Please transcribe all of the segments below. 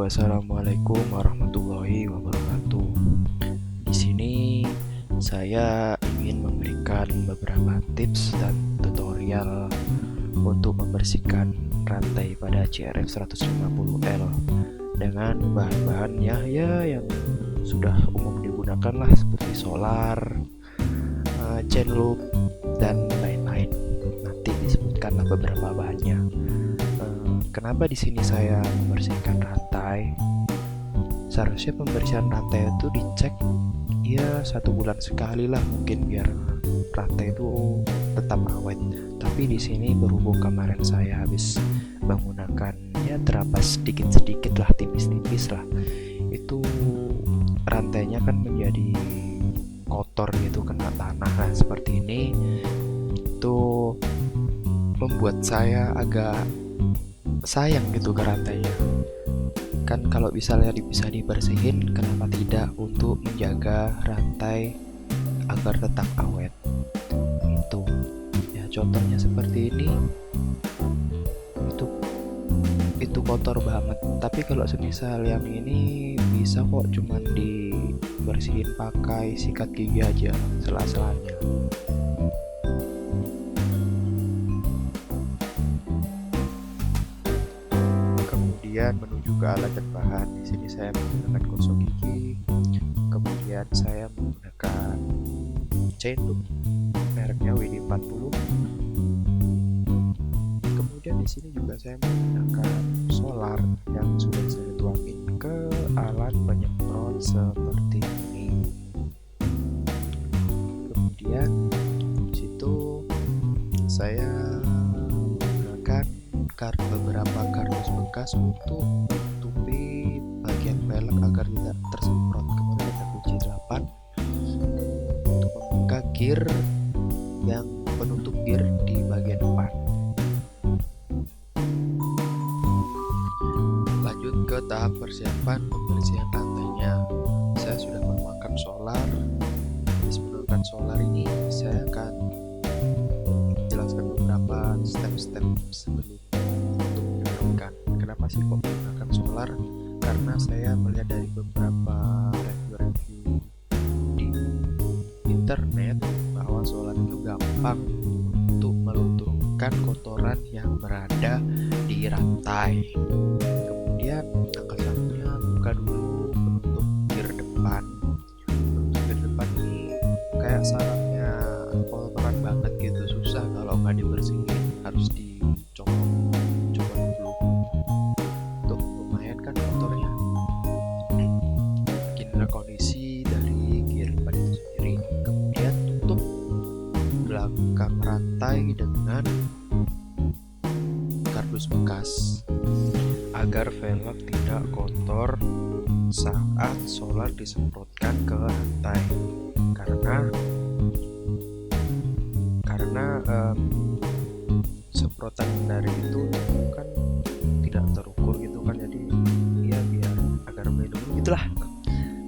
Halo, assalamualaikum warahmatullahi wabarakatuh. Di sini saya ingin memberikan beberapa tips dan tutorial untuk membersihkan rantai pada CRF 150L dengan bahan-bahannya yang sudah umum digunakan lah, seperti solar, chain loop, dan lain-lain. Nanti disebutkanlah beberapa bahannya. Kenapa di sini saya membersihkan rantai? Seharusnya pembersihan rantai itu dicek ya 1 bulan sekali lah, mungkin biar rantai itu tetap awet. Tapi di sini berhubung kemarin saya habis menggunakan terabas sedikit-sedikit lah, tipis-tipis lah, itu rantainya kan menjadi kotor gitu, kena tanah. Nah, seperti ini itu membuat saya agak sayang gitu ke rantainya. Kan kalau misalnya bisa dibersihin, kenapa tidak untuk menjaga rantai agar tetap awet. Itu ya, contohnya seperti ini, itu kotor banget. Tapi kalau semisal yang ini bisa kok, cuman dibersihin pakai sikat gigi aja sela-selanya. Kemudian menuju ke alat dan bahan. Di sini saya menggunakan gosok gigi. Kemudian saya menggunakan chain loop mereknya WD-40. Kemudian di sini juga saya menggunakan solar yang sudah saya tuangin ke alat penyemprot seperti ini. Kemudian di situ saya menggunakan beberapa kardus bekas untuk menutupi bagian velg agar tidak tersemprot. Kemudian ada kunci 8 untuk membuka gear yang penutup gear di bagian depan. Lanjut ke tahap persiapan pembersihan rantainya. Saya sudah menggunakan solar. Habis menggunakan solar ini, saya akan jelaskan beberapa step-step sebelum untuk menyemprotkan. Kenapa sih kok menggunakan solar? Karena saya melihat dari beberapa review-review di internet bahwa solar itu gampang untuk melunturkan kotoran yang berada di rantai. Kemudian langkah selanjutnya, buka dulu penutup gear depan. Penutup gear depan ini kayak sarangnya kotoran banget gitu, susah kalau nggak dibersihin, harus dicopot dulu. Tuh, lumayan kan kotornya. Beginilah kondisi dari gear depan itu sendiri. Kemudian tutup belakang rantai dengan kardus bekas agar velg tidak kotor saat solar disemprotkan ke rantai. Karena semprotan dari itu kan tidak terukur gitu kan, jadi ya biar agar melindungi gitulah.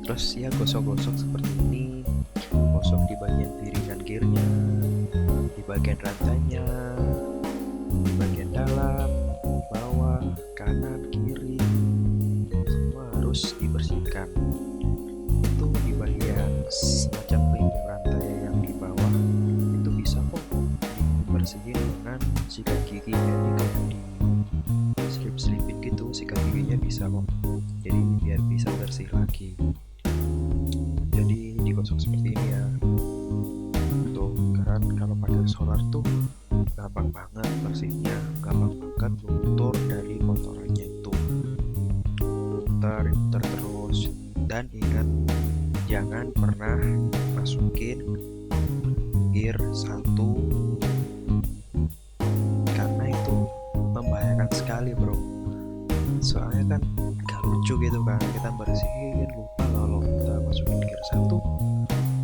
Terus ya gosok-gosok seperti ini, gosok di bagian piringan gearnya, di bagian rantainya, di bagian dalam, bawah, kanan, kiri, semua harus dibersihkan. Itu di bagian semacam pelindung rantai yang di bawah itu bisa kok dibersihin dengan sikat gigi, jadi kayak di slip-slipin gitu, sikat giginya bisa kok, jadi biar bisa bersih lagi. Jadi digosok seperti ini ya tuh. Karena kalau pakai solar tuh gampang banget bersihnya, gampang banget luntur dari kotorannya itu. Putar terus, dan ingat jangan pernah masukin gear 1 karena itu membahayakan sekali bro. Soalnya kan gak lucu gitu kan, kita bersihin lupa kalau kita masukin gear 1,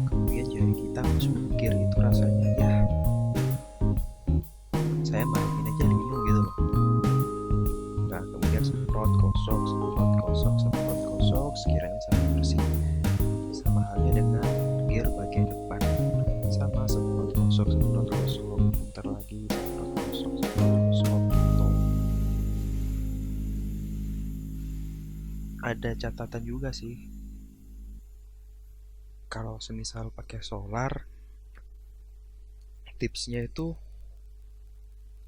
kemudian jari kita masukin gear itu, rasanya ya saya mainin aja dulu gitu loh. Nah, kemudian semprot gosok, sekiranya sampai bersih. Sama halnya dengan gear bagian depan, sama semprot gosok, putar lagi, semprot gosok tuh. ada catatan juga sih. Kalau semisal pakai solar, tipsnya itu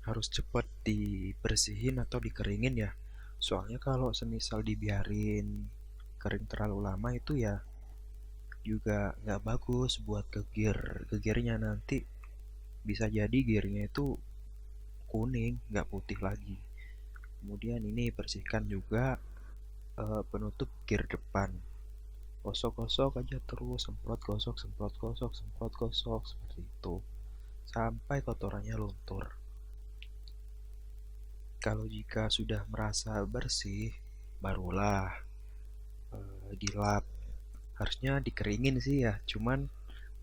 harus cepat dibersihin atau dikeringin ya. Soalnya kalau semisal dibiarin kering terlalu lama itu ya juga nggak bagus buat ke gearnya. Nanti bisa jadi gearnya itu kuning, nggak putih lagi. Kemudian ini bersihkan juga penutup gear depan. Gosok-gosok aja terus, semprot gosok, semprot gosok, semprot gosok, seperti itu sampai kotorannya luntur. Kalau jika sudah merasa bersih, barulah dilap. Harusnya dikeringin sih ya, cuman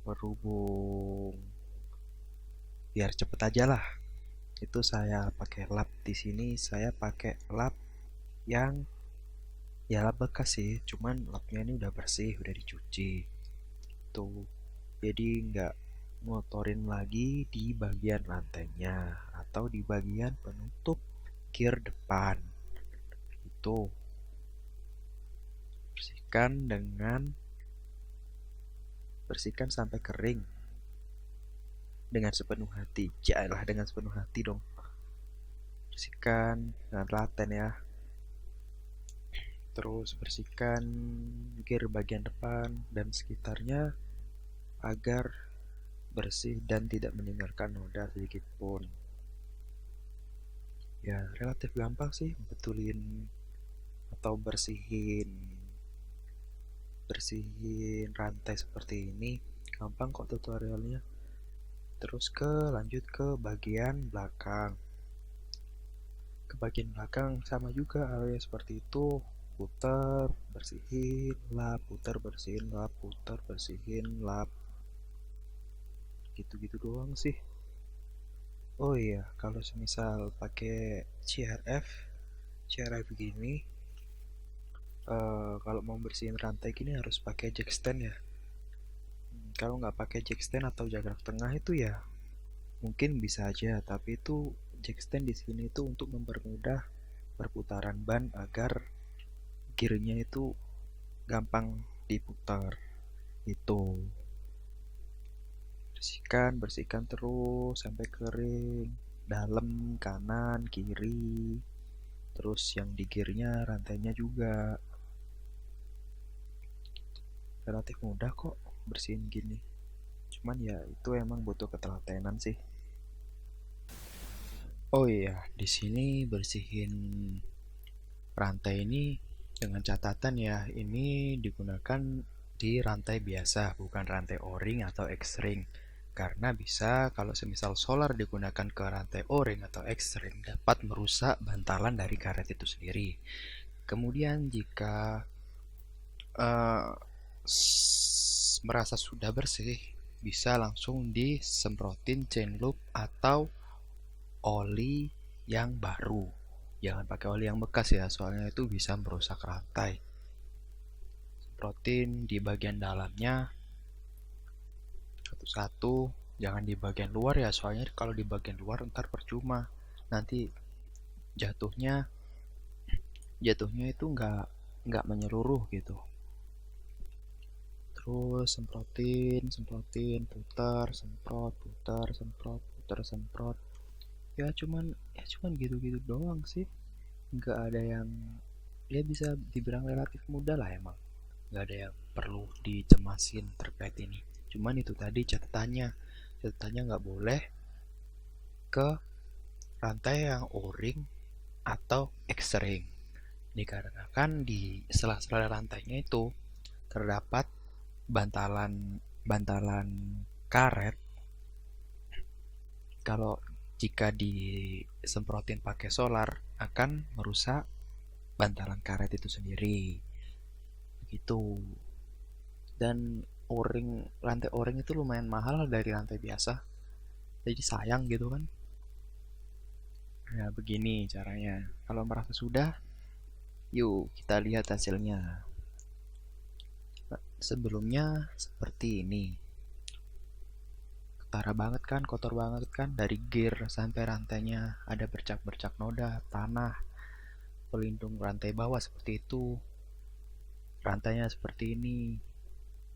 berhubung biar cepet aja lah. Itu saya pakai lap di sini, saya pakai lap yang ya lap bekas sih, cuman lapnya ini udah bersih, udah dicuci. Tuh. Jadi nggak ngotorin lagi di bagian lantainya atau di bagian penutup gear depan. Itu bersihkan sampai kering dengan sepenuh hati. Janganlah dengan sepenuh hati dong. Bersihkan dengan telaten ya. Terus bersihkan gear bagian depan dan sekitarnya agar bersih dan tidak meninggalkan noda sedikit pun. Ya relatif gampang sih betulin atau bersihin rantai seperti ini. Gampang kok tutorialnya. Terus lanjut ke bagian belakang. Ke bagian belakang sama juga halnya seperti itu. Putar, bersihin, lap, putar, bersihin, lap, putar, bersihin, lap. Gitu-gitu doang sih. Oh iya, kalau semisal pakai CRF begini, kalau mau bersihin rantai gini harus pakai jack stand ya. Kalau nggak pakai jack stand atau jarak tengah itu ya mungkin bisa aja, tapi itu jack stand di sini itu untuk mempermudah perputaran ban agar gearnya itu gampang diputar. Itu bersihkan terus sampai kering, dalam, kanan, kiri, terus yang di gearnya, rantainya juga. Relatif mudah kok bersihin gini, cuman ya itu emang butuh ketelatenan sih. Oh iya, di sini bersihin rantai ini dengan catatan ya, ini digunakan di rantai biasa, bukan rantai o-ring atau X-ring. Karena bisa kalau semisal solar digunakan ke rantai o-ring atau X-ring dapat merusak bantalan dari karet itu sendiri. Kemudian jika merasa sudah bersih, bisa langsung disemprotin chain loop atau oli yang baru. Jangan pakai oli yang bekas ya, soalnya itu bisa merusak rantai. Semprotin di bagian dalamnya satu-satu, jangan di bagian luar ya, soalnya kalau di bagian luar ntar percuma. Nanti jatuhnya itu nggak menyeluruh gitu. Terus semprotin, putar, semprot, putar, semprot, putar, semprot. Ya cuman gitu-gitu doang sih. Nggak ada yang ya bisa dibilang relatif mudah lah emang. Nggak ada yang perlu dicemasin terkait ini. Cuman itu tadi catatannya nggak boleh ke rantai yang o-ring atau X-ring. Dikarenakan di sela-sela rantainya itu terdapat bantalan karet. Kalau jika disemprotin pakai solar akan merusak bantalan karet itu sendiri. Begitu. Dan rantai o-ring itu lumayan mahal dari rantai biasa. Jadi sayang gitu kan. Nah, begini caranya. Kalau merasa sudah, yuk kita lihat hasilnya. Sebelumnya seperti ini. Ketara banget kan, kotor banget kan, dari gear sampai rantainya ada bercak-bercak noda, tanah, pelindung rantai bawah seperti itu. rantainya seperti ini,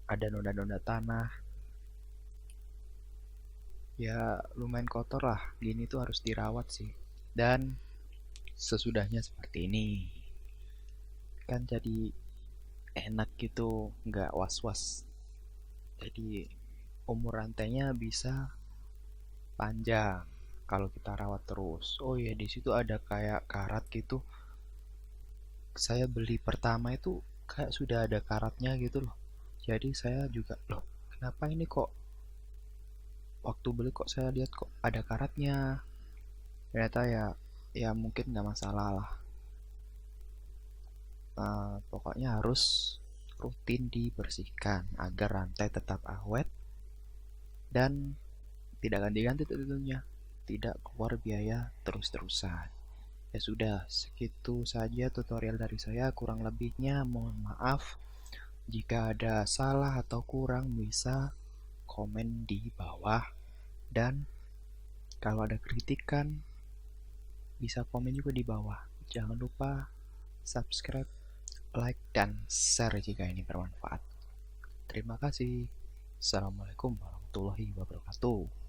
ada noda-noda tanah, ya lumayan kotor lah. Gini tuh harus dirawat sih. Dan sesudahnya seperti ini, kan jadi enak gitu, nggak was-was. Jadi umur rantainya bisa panjang kalau kita rawat terus. Oh iya, di situ ada kayak karat gitu. Saya beli pertama itu kayak sudah ada karatnya gitu loh. Jadi saya juga, loh, kenapa ini kok waktu beli kok saya lihat kok ada karatnya. Ternyata ya mungkin nggak masalah lah. Pokoknya harus rutin dibersihkan agar rantai tetap awet dan tidak ganti-ganti tentunya, tidak keluar biaya terus-terusan. Ya sudah, segitu saja tutorial dari saya. Kurang lebihnya mohon maaf. Jika ada salah atau kurang bisa komen di bawah. Dan kalau ada kritikan bisa komen juga di bawah. Jangan lupa subscribe, like, dan share jika ini bermanfaat. Terima kasih. Assalamualaikum warahmatullahi wabarakatuh.